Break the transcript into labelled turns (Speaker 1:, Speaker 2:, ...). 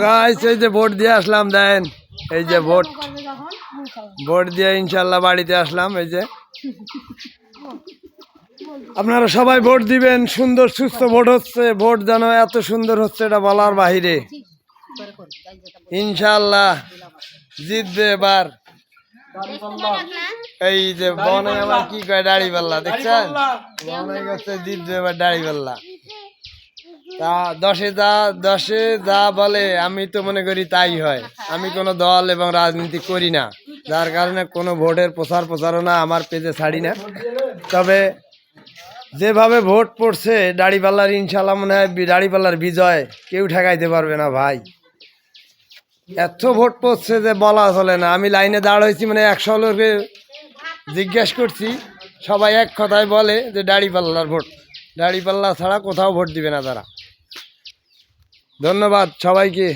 Speaker 1: Guys এই যে vote দিয়ে আসলাম, দেন এই যে ভোট দিয়ে ইনশাল্লাহ বাড়িতে আসলাম। এই যে আপনারা সবাই ভোট দিবেন, সুন্দর সুস্থ ভোট হচ্ছে, ভোট যেন এত সুন্দর হচ্ছে এটা বলার বাহিরে। ইনশাল্লাহ জিতবে এবার। এই যে বনে আবার কি কয় দাড়িপাল্লা, দেখছেন বনে গেছে জিতবে এবার দাড়িপাল্লা। তা দশে যা বলে আমি তো মনে করি তাই হয়। আমি কোনো দল এবং রাজনীতি করি না, যার কারণে কোনো ভোটের প্রচারণা আমার পেজে ছাড়ি না। তবে যেভাবে ভোট পড়ছে দাড়িপাল্লার, ইনশাল্লাহ মনে হয় দাড়িপাল্লার বিজয় কেউ ঠেকাইতে পারবে না ভাই। এত ভোট পড়ছে যে বলা চলে না। আমি লাইনে দাঁড়াইছি, মানে 100 লোকে জিজ্ঞেস করছি, সবাই এক কথায় বলে যে দাড়িপাল্লার ভোট, দাড়িপাল্লা ছাড়া কোথাও ভোট দিবে না তারা। ধন্যবাদ সবাইকে।